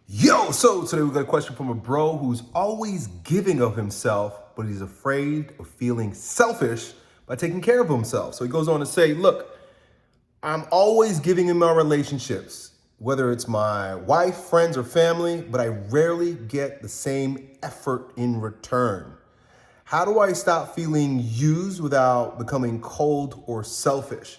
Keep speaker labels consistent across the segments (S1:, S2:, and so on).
S1: Yo, so today we got a question from a bro who's always giving of himself, but he's afraid of feeling selfish by taking care of himself. So he goes on to say, look, I'm always giving in my relationships, whether it's my wife, friends, or family, but I rarely get the same effort in return. How do I stop feeling used without becoming cold or selfish?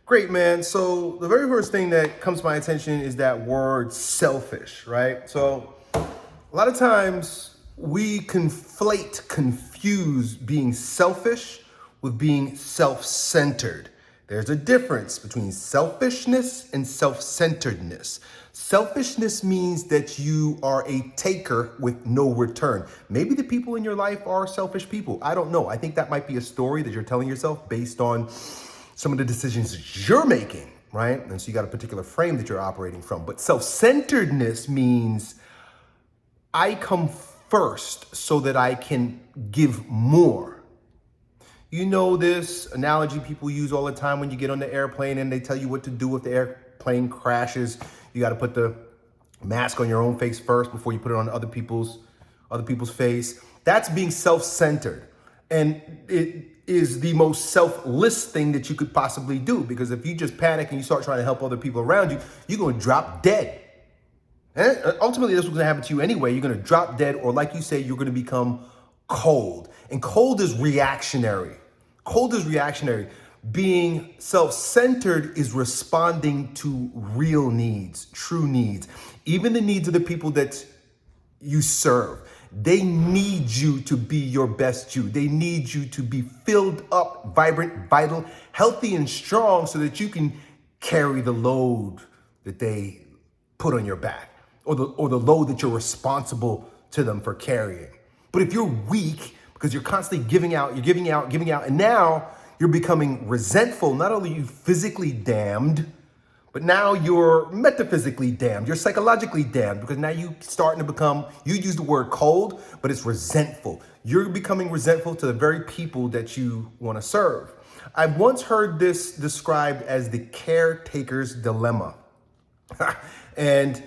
S1: Great, man. So the very first thing that comes to my attention is that word selfish, right? So a lot of times we confuse being selfish with being self-centered. There's a difference between selfishness and self-centeredness. Selfishness means that you are a taker with no return. Maybe the people in your life are selfish people. I don't know. I think that might be a story that you're telling yourself based on some of the decisions that you're making, right? And so you got a particular frame that you're operating from. But self-centeredness means I come first so that I can give more. You know this analogy people use all the time when you get on the airplane and they tell you what to do if the airplane crashes. You got to put the mask on your own face first before you put it on other people's face. That's being self-centered. And it is the most selfless thing that you could possibly do, because if you just panic and you start trying to help other people around you, you're going to drop dead. And ultimately, that's what's going to happen to you anyway. You're going to drop dead, or like you say, you're going to become cold. And cold is reactionary. Cold is reactionary. Being self-centered is responding to real needs, true needs, even the needs of the people that you serve. They need you to be your best you. They need you to be filled up, vibrant, vital, healthy, and strong so that you can carry the load that they put on your back, or the load that you're responsible to them for carrying. But if you're weak because you're constantly giving out, and now you're becoming resentful, not only are you physically damned, but now you're metaphysically damned. You're psychologically damned, because now you're starting to become, you use the word cold, but it's resentful. You're becoming resentful to the very people that you want to serve. I once heard this described as the caretaker's dilemma. And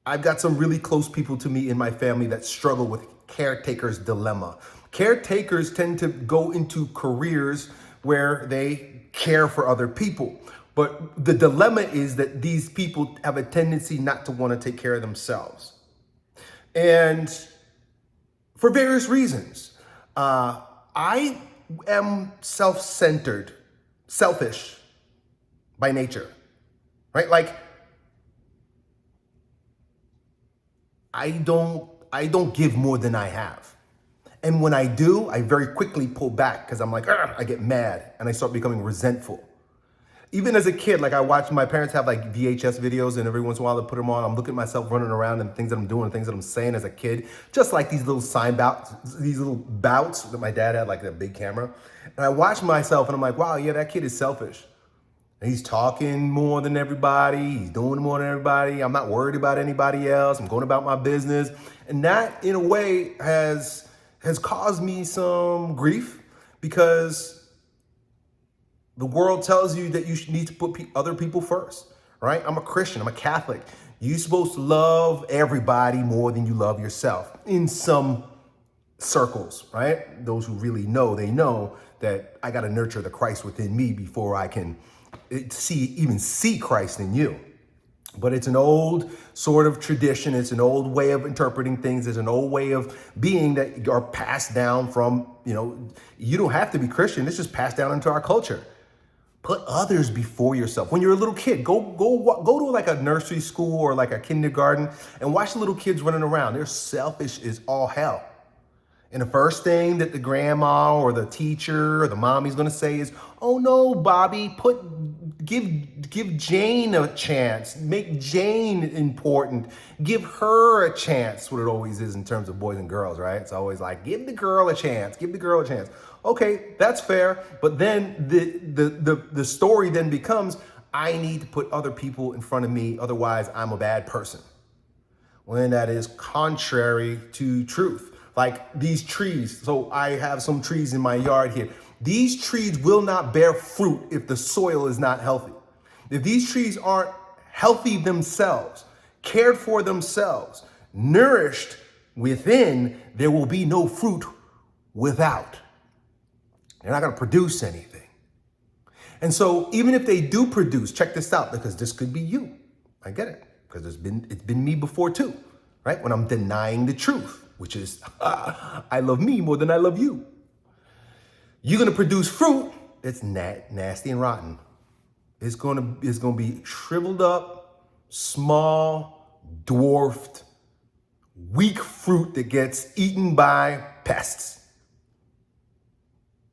S1: I've got some really close people to me in my family that struggle with caretaker's dilemma. Caretakers tend to go into careers where they care for other people. But the dilemma is that these people have a tendency not to want to take care of themselves. And for various reasons. I am self-centered, selfish by nature, right? Like, I don't give more than I have. And when I do, I very quickly pull back because I'm like, I get mad and I start becoming resentful. Even as a kid, like I watched my parents have like VHS videos, and every once in a while they put them on. I'm looking at myself running around and things that I'm doing and things that I'm saying as a kid, just like these little these little bouts that my dad had, like that big camera. And I watch myself and I'm like, wow, yeah, that kid is selfish. And he's talking more than everybody. He's doing more than everybody. I'm not worried about anybody else. I'm going about my business. And that, in a way, has caused me some grief, because the world tells you that you need to put other people first, right? I'm a Christian. I'm a Catholic. You're supposed to love everybody more than you love yourself in some circles, right? Those who really know, they know that I got to nurture the Christ within me before I can even see Christ in you. But it's an old sort of tradition. It's an old way of interpreting things. It's an old way of being that are passed down from, you don't have to be Christian. It's just passed down into our culture. Put others before yourself. When you're a little kid, go to like a nursery school or like a kindergarten and watch the little kids running around. They're selfish as all hell. And the first thing that the grandma or the teacher or the mommy's going to say is, "Oh no, Bobby, give Jane a chance. Make Jane important. Give her a chance." That's what it always is in terms of boys and girls, right? It's always like, give the girl a chance. Give the girl a chance. Okay, that's fair. But then the story then becomes, I need to put other people in front of me, otherwise I'm a bad person. When that is contrary to truth. Like these trees. So I have some trees in my yard here. These trees will not bear fruit if the soil is not healthy. If these trees aren't healthy themselves, cared for themselves, nourished within, there will be no fruit without. They're not going to produce anything. And so even if they do produce, check this out, because this could be you. I get it, because it's been me before too, right? When I'm denying the truth, which is, I love me more than I love you. You're going to produce fruit that's nasty and rotten. It's going to be shriveled up, small, dwarfed, weak fruit that gets eaten by pests.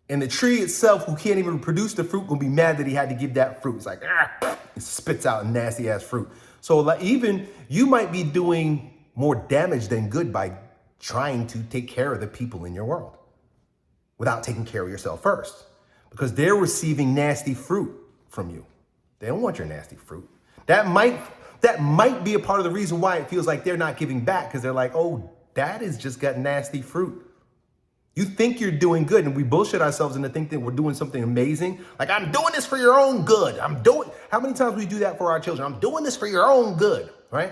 S1: And the tree itself, who can't even produce the fruit, gonna be mad that he had to give that fruit. It's like, it spits out nasty ass fruit. So like, even you might be doing more damage than good by trying to take care of the people in your world without taking care of yourself first, because they're receiving nasty fruit from you. They don't want your nasty fruit. That might be a part of the reason why it feels like they're not giving back, because they're like, oh, dad has just got nasty fruit. You think you're doing good, and we bullshit ourselves into thinking we're doing something amazing. Like, I'm doing this for your own good. How many times we do that for our children? I'm doing this for your own good, right?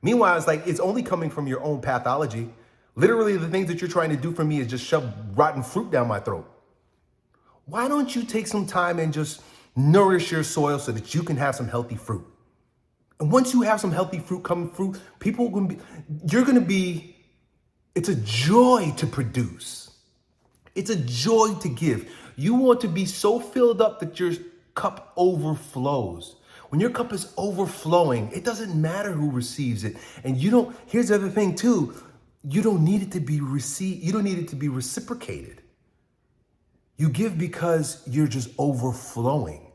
S1: Meanwhile, it's like, it's only coming from your own pathology. Literally, the things that you're trying to do for me is just shove rotten fruit down my throat. Why don't you take some time and just nourish your soil so that you can have some healthy fruit? And once you have some healthy fruit coming through, it's a joy to produce. It's a joy to give. You want to be so filled up that your cup overflows. When your cup is overflowing, it doesn't matter who receives it. And here's the other thing too, you don't need it to be received. You don't need it to be reciprocated. You give because you're just overflowing.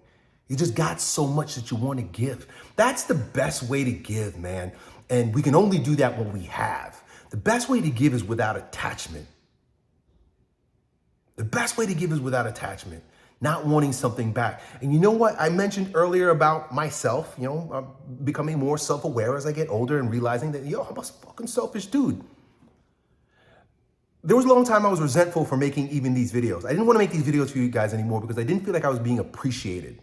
S1: You just got so much that you want to give. That's the best way to give, man. And we can only do that when we have. The best way to give is without attachment. The best way to give is without attachment, not wanting something back. And you know what? I mentioned earlier about myself, becoming more self-aware as I get older and realizing that, I'm a fucking selfish dude. There was a long time I was resentful for making even these videos. I didn't want to make these videos for you guys anymore because I didn't feel like I was being appreciated,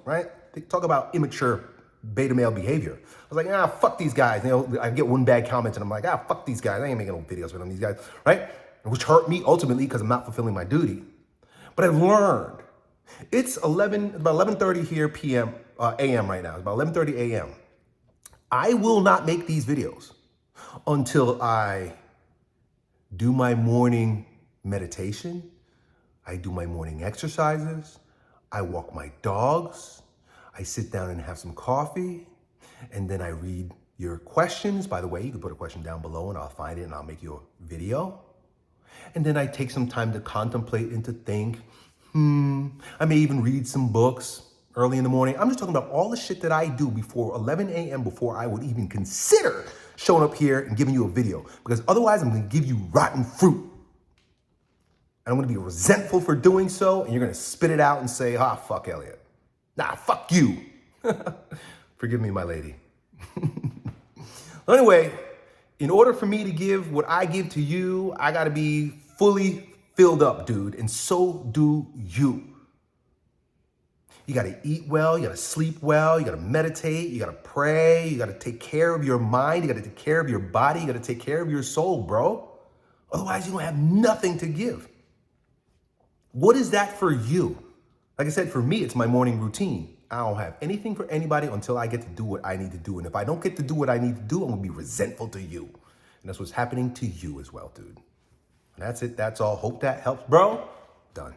S1: right? They talk about immature beta male behavior. I was like, fuck these guys. I get one bad comment and I'm like, fuck these guys. I ain't making no videos for them, these guys, right? Which hurt me ultimately because I'm not fulfilling my duty. But I've learned. It's about 11:30 here a.m. right now. It's about 11:30 a.m. I will not make these videos until I do my morning meditation, I do my morning exercises, I walk my dogs, I sit down and have some coffee, and then I read your questions. By the way, you can put a question down below and I'll find it and I'll make you a video. And then I take some time to contemplate and to think. I may even read some books early in the morning. I'm just talking about all the shit that I do before 11 a.m. before I would even consider showing up here and giving you a video. Because otherwise I'm gonna give you rotten fruit. And I'm gonna be resentful for doing so, and you're gonna spit it out and say, fuck Elliot. Nah, fuck you. Forgive me, my lady. Anyway, in order for me to give what I give to you, I gotta be fully filled up, dude, and so do you. You gotta eat well, you gotta sleep well, you gotta meditate, you gotta pray, you gotta take care of your mind, you gotta take care of your body, you gotta take care of your soul, bro. Otherwise, you don't have nothing to give. What is that for you? Like I said, for me, it's my morning routine. I don't have anything for anybody until I get to do what I need to do. And if I don't get to do what I need to do, I'm gonna be resentful to you. And that's what's happening to you as well, dude. And that's it, that's all. Hope that helps, bro. Done.